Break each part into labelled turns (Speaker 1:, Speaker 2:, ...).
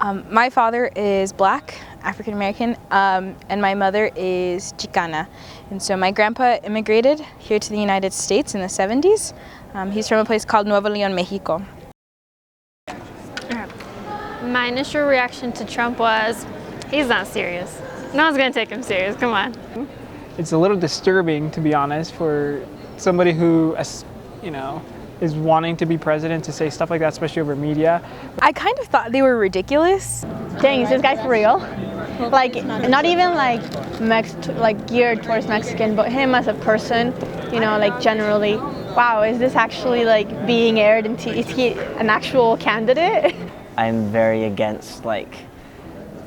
Speaker 1: My father is black, African American, and my mother is Chicana. And so my grandpa immigrated here to the United States in the 70s. He's from a place called Nuevo León, Mexico.
Speaker 2: My initial reaction to Trump was, he's not serious. No one's gonna take him serious, come on.
Speaker 3: It's a little disturbing, to be honest, for somebody who, you know, is wanting to be president to say stuff like that, especially over media.
Speaker 1: I kind of thought they were ridiculous.
Speaker 4: Dang, is this guy for real? Like, not even like geared towards Mexican, but him as a person, you know, like generally, wow, is this actually like being aired into, is he an actual candidate?
Speaker 5: I'm very against like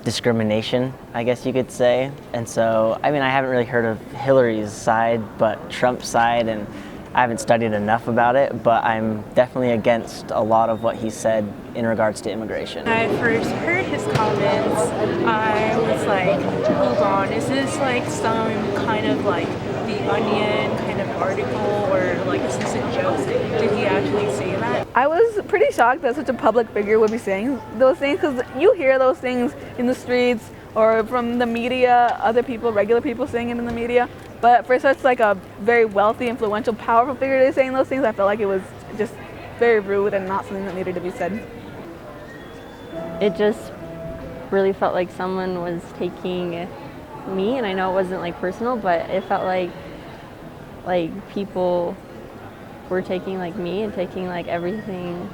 Speaker 5: discrimination, I guess you could say. And so, I mean, I haven't really heard of Hillary's side, but Trump's side, and I haven't studied enough about it, but I'm definitely against a lot of what he said in regards to immigration.
Speaker 6: When I first heard his comments, I was like, hold on, is this like some kind of like The Onion kind of article, or like is this a joke? Did he actually say that?
Speaker 7: I was pretty shocked that such a public figure would be saying those things, because you hear those things in the streets or from the media, other people, regular people saying it in the media. But for such like a very wealthy, influential, powerful figure to be saying those things, I felt like it was just very rude and not something that needed to be said.
Speaker 4: It just really felt like someone was taking me, and I know it wasn't like personal, but it felt like people were taking like me and taking like everything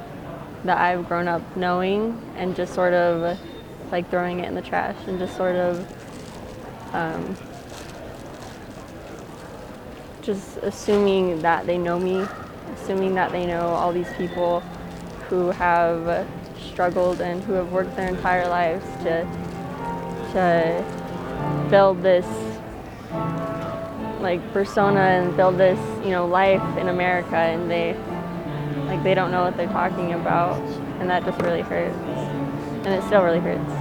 Speaker 4: that I've grown up knowing and just sort of like throwing it in the trash and just sort of just assuming that they know me, assuming that they know all these people who have struggled and who have worked their entire lives to build this like persona and build this, you know, life in America, and they don't know what they're talking about, and that just really hurts, and it still really hurts.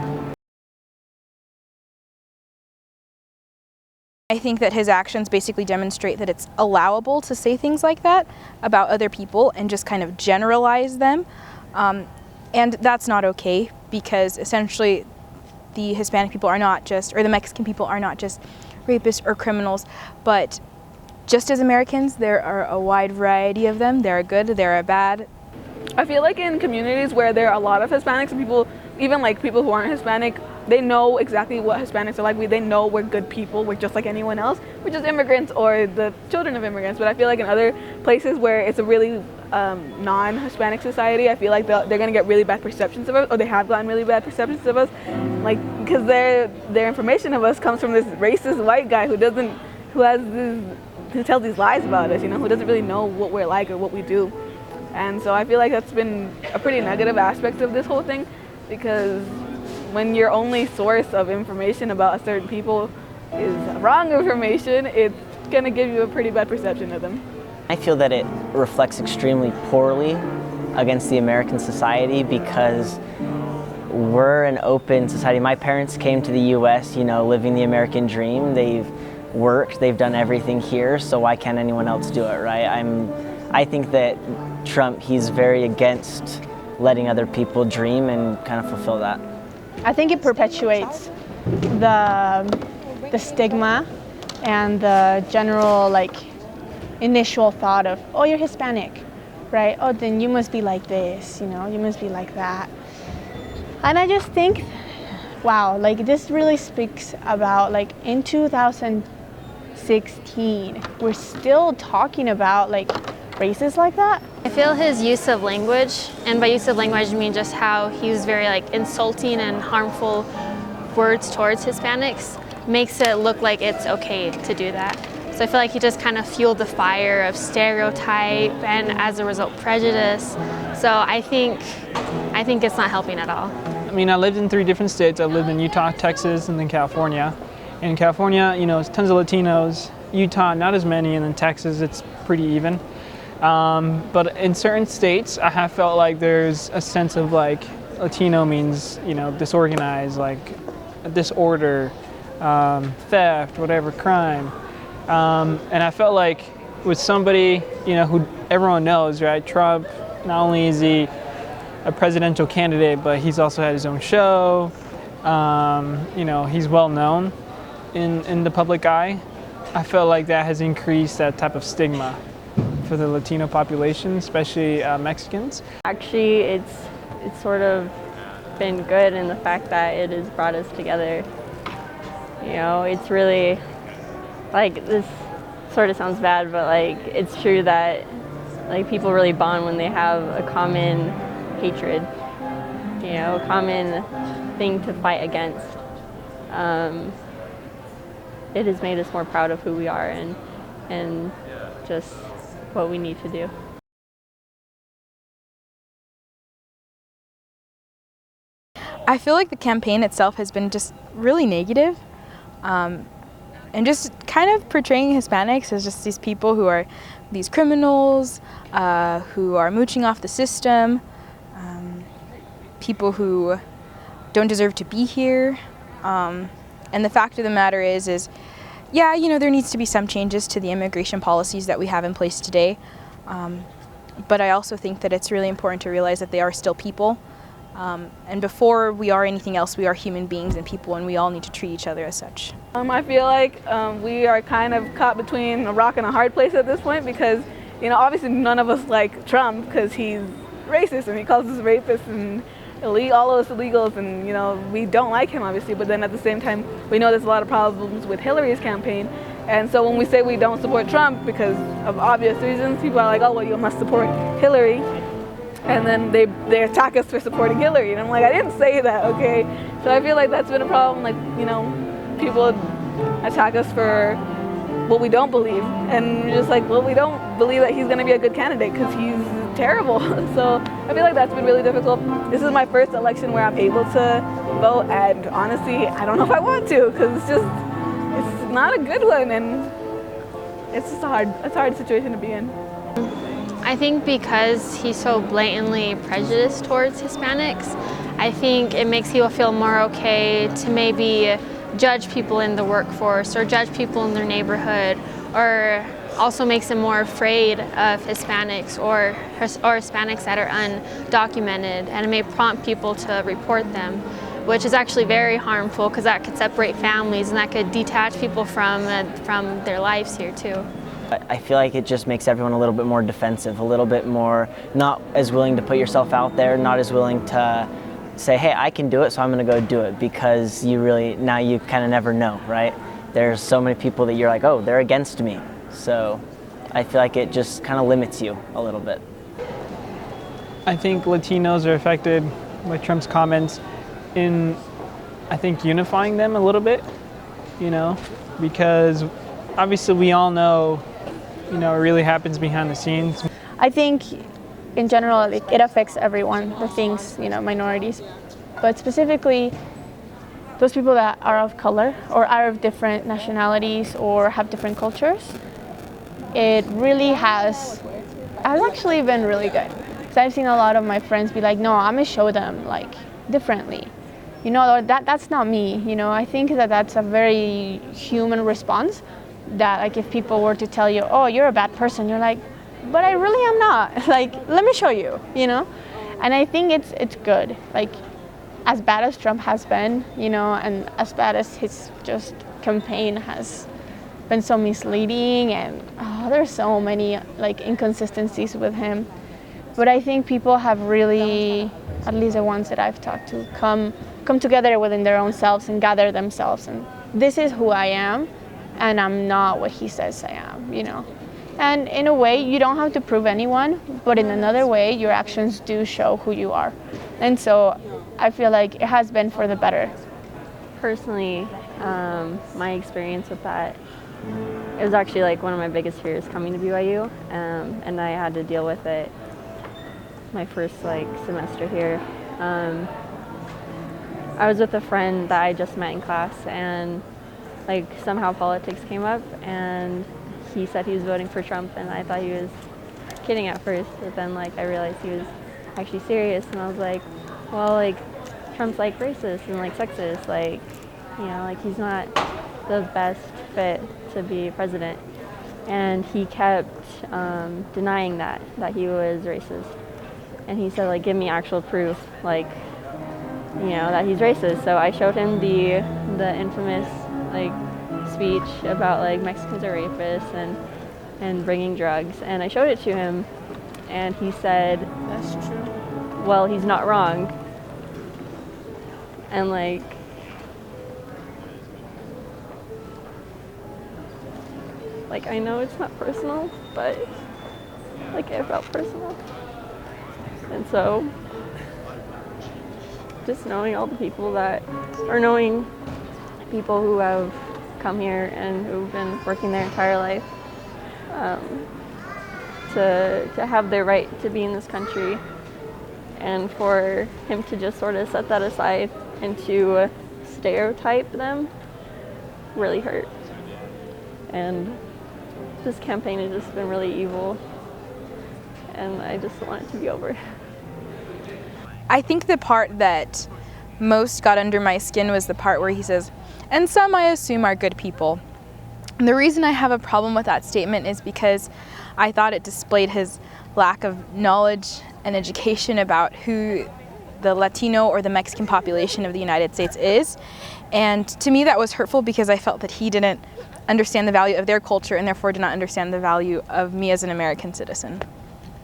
Speaker 1: I think that his actions basically demonstrate that it's allowable to say things like that about other people and just kind of generalize them. And that's not okay, because essentially the Hispanic people are not just, or the Mexican people are not just rapists or criminals, but just as Americans, there are a wide variety of them. There are good, there are bad.
Speaker 7: I feel like in communities where there are a lot of Hispanics and people, even like people who aren't Hispanic, they know exactly what Hispanics are like. They know we're good people. We're just like anyone else. We're just immigrants or the children of immigrants. But I feel like in other places where it's a really non-Hispanic society, I feel like they're going to get really bad perceptions of us, or they have gotten really bad perceptions of us, like because their information of us comes from this racist white guy who tells these lies about us, you know, who doesn't really know what we're like or what we do. And so I feel like that's been a pretty negative aspect of this whole thing, because when your only source of information about a certain people is wrong information, it's going to give you a pretty bad perception of them.
Speaker 5: I feel that it reflects extremely poorly against the American society, because we're an open society. My parents came to the US, you know, living the American dream. They've worked, they've done everything here, so why can't anyone else do it, right? I think that Trump, he's very against letting other people dream and kind of fulfill that.
Speaker 4: I think it perpetuates the stigma and the general like initial thought of, oh, you're Hispanic, right? Oh, then you must be like this, you know, you must be like that. And I just think, wow, like this really speaks about like in 2016, we're still talking about like races like that.
Speaker 2: I feel his use of language, and by use of language I mean just how he used very like insulting and harmful words towards Hispanics, makes it look like it's okay to do that. So I feel like he just kind of fueled the fire of stereotype and as a result prejudice. So I think it's not helping at all.
Speaker 3: I mean, I lived in 3 different states. I lived in Utah, Texas, and then California. In California, you know, it's tons of Latinos. Utah, not as many, and then Texas, it's pretty even. But in certain states, I have felt like there's a sense of like Latino means, you know, disorganized, like disorder, theft, whatever, crime. And I felt like with somebody, you know, who everyone knows, right? Trump, not only is he a presidential candidate, but he's also had his own show. You know, he's well known in the public eye. I feel like that has increased that type of stigma for the Latino population, especially Mexicans.
Speaker 8: Actually, it's sort of been good in the fact that it has brought us together. You know, it's really, like, this sort of sounds bad, but like, it's true that like people really bond when they have a common hatred, you know, a common thing to fight against. It has made us more proud of who we are and just what we need to do.
Speaker 1: I feel like the campaign itself has been just really negative, and just kind of portraying Hispanics as just these people who are these criminals, who are mooching off the system, people who don't deserve to be here. And the fact of the matter is, yeah, you know, there needs to be some changes to the immigration policies that we have in place today. But I also think that it's really important to realize that they are still people. And before we are anything else, we are human beings and people, and we all need to treat each other as such.
Speaker 7: I feel like we are kind of caught between a rock and a hard place at this point because, you know, obviously none of us like Trump because he's racist and he calls us rapists and all of us illegals, and, you know, we don't like him obviously, but then at the same time we know there's a lot of problems with Hillary's campaign. And so when we say we don't support Trump because of obvious reasons, people are like, oh, well, you must support Hillary. And then they attack us for supporting Hillary. And I'm like, I didn't say that, okay? So I feel like that's been a problem. Like, you know, people attack us for what we don't believe. And we're just like, well, we don't believe that he's going to be a good candidate because he's terrible. So I feel like that's been really difficult. This is my first election where I'm able to vote. And honestly, I don't know if I want to because it's not a good one. And it's just a hard situation to be in.
Speaker 2: I think because he's so blatantly prejudiced towards Hispanics, I think it makes people feel more okay to maybe judge people in the workforce or judge people in their neighborhood, or also makes them more afraid of Hispanics or Hispanics that are undocumented, and it may prompt people to report them, which is actually very harmful because that could separate families and that could detach people from their lives here too.
Speaker 5: I feel like it just makes everyone a little bit more defensive, a little bit more not as willing to put yourself out there, not as willing to say, hey, I can do it, so I'm going to go do it, because now you kind of never know, right? There's so many people that you're like, oh, they're against me. So I feel like it just kind of limits you a little bit.
Speaker 3: I think Latinos are affected by Trump's comments in, I think, unifying them a little bit, you know, because obviously we all know, you know, it really happens behind the scenes.
Speaker 4: I think in general it affects everyone, the things, you know, minorities, but specifically those people that are of color or are of different nationalities or have different cultures. It really has actually been really good. So I've seen a lot of my friends be like, no, I'm gonna show them like differently. You know, that's not me. You know, I think that's a very human response. That like if people were to tell you, oh, you're a bad person, you're like, but I really am not. Like, let me show you, you know? And I think it's good. Like, as bad as Trump has been, you know, and as bad as his just campaign has been so misleading, and there's so many like inconsistencies with him. But I think people have really, at least the ones that I've talked to, come together within their own selves and gather themselves. And this is who I am. And I'm not what he says I am, you know. And in a way, you don't have to prove anyone, but in another way, your actions do show who you are. And so I feel like it has been for the better.
Speaker 8: Personally, my experience with that, it was actually like one of my biggest fears coming to BYU, and I had to deal with it my first like semester here. I was with a friend that I just met in class, and like somehow politics came up, and he said he was voting for Trump, and I thought he was kidding at first, but then like I realized he was actually serious, and I was like, well, like Trump's like racist and like sexist, like, you know, like he's not the best fit to be president. And he kept denying that he was racist. And he said, like, give me actual proof, like, you know, that he's racist. So I showed him the infamous, like, speech about, like, Mexicans are rapists and bringing drugs. And I showed it to him, and he said,
Speaker 4: That's true.
Speaker 8: well, he's not wrong. And, like, I know it's not personal, but, like, it felt personal. And so, just knowing all the people knowing people who have come here and who've been working their entire life to have their right to be in this country, and for him to just sort of set that aside and to stereotype them really hurt. And this campaign has just been really evil, and I just want it to be over.
Speaker 1: I think the part that most got under my skin was the part where he says, and some I assume are good people. And the reason I have a problem with that statement is because I thought it displayed his lack of knowledge and education about who the Latino or the Mexican population of the United States is. And to me that was hurtful because I felt that he didn't understand the value of their culture and therefore did not understand the value of me as an American citizen.